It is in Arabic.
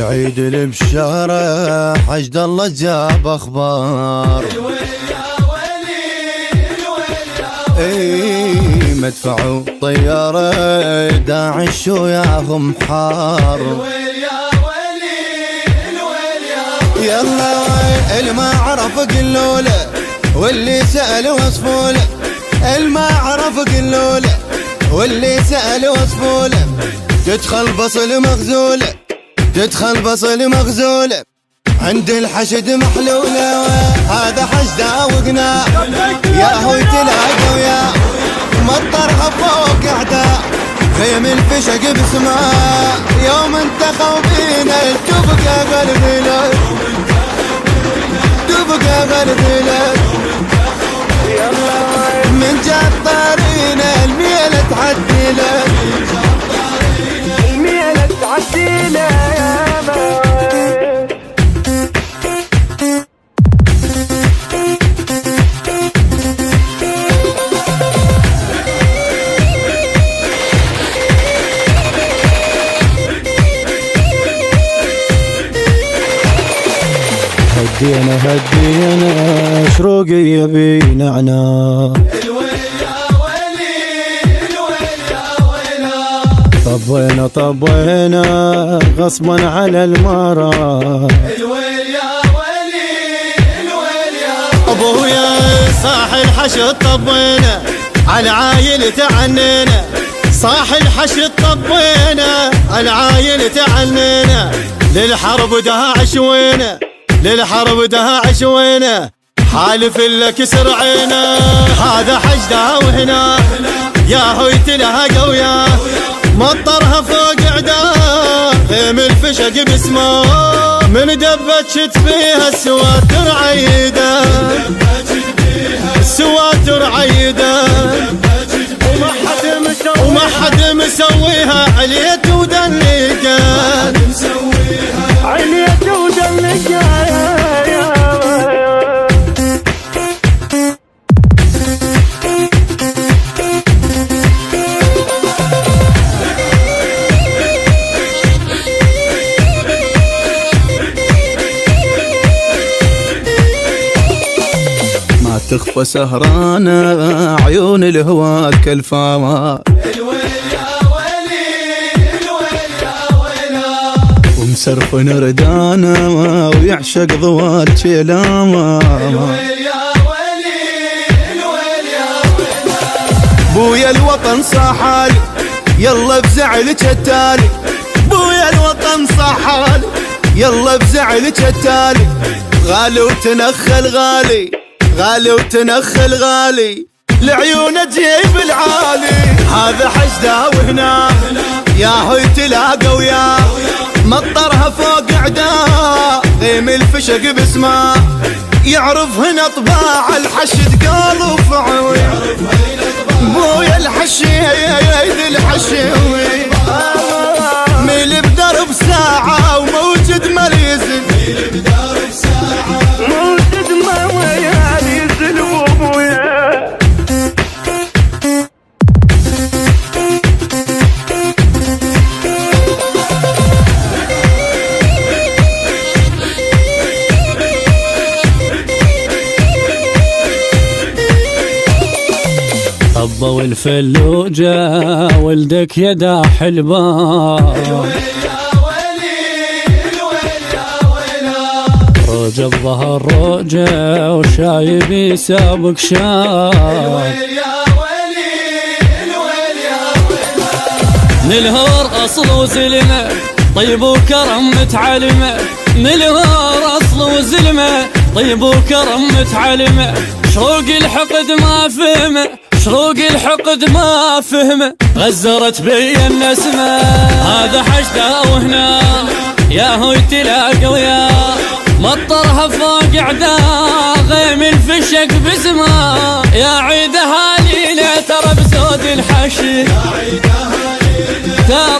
العيد البشارة حشد الله جاب اخبار. اي مدفع وطيارة داعش وياهم حار. يلا اللي ما عرف قلوا له واللي سأل وصفوا له. اللي ما عرف قلوا له واللي سأل وصفوا له. تدخل بصل مغزولة تدخل بصل مغزولة عند الحشد محلولة. هذا حشده وقناع يا هو تلاقوا يا مطرها فوق اعداء. خيم الفشق بسماء يوم انتخوا بينا تبقى قلبي لك تبقى قلبي لك. من جات طارينا الميلة تعدي لك الميلة تعدي لك يا موي. هدينا شروقي يبي نعناع. طبينا غصبا على المرا. ابويا صاح الحشد طبينا على عايل تعنينا. صاح الحشد طبينا على عايل تعنينا. للحرب دها عشوينا للحرب دها عشوينا. حالف لك سرعينا هذا حشده وهنا يا هويت لها قويا. مطرها فوق عداه خيم الفشق بسمه. من دبتشت فيها السواتر عيده السواتر عيده. وما حد مسويها عليت ودلقه عليت ودلقه. تخفى سهرانة عيون الهوى كالفامة. ومسرف نردانة ويعشق ضوال شيلامة. بويا الوطن صاحالي يلا بزعل شتالي. بويا الوطن صاحالي يلا بزعل شتالي. غالي وتنخل غالي غالي وتنخل غالي. لعيونه تجيب العالي هذا حشده وهنا يا هوي تلاقوا ويا. مطرها فوق عداه غيم الفشق بسماء. يعرف هنا طباع الحشد قالوا فعوي. بويا الحشيد الحشيوي ميل بدرب ساعة وموجد مريزن. موجد مريزن وابويا. الضو والفلوجة ولدك يا داح البار. روج الظهر روجة وشايب يسابق شاب. نلهور أصل وزلمة طيب وكرم متعلمة. نلهور أصل وزلمة طيب وكرم متعلمة. شروق الحقد ما فهمه شروق الحقد ما فهمه. غزرت بي النسمة هذا حشده وهنا يا هو تلاقى ويا. مطرها فوق عداه غيم الفشق بسمه. يا عيدها ليلة ترى بسود الحشي ترى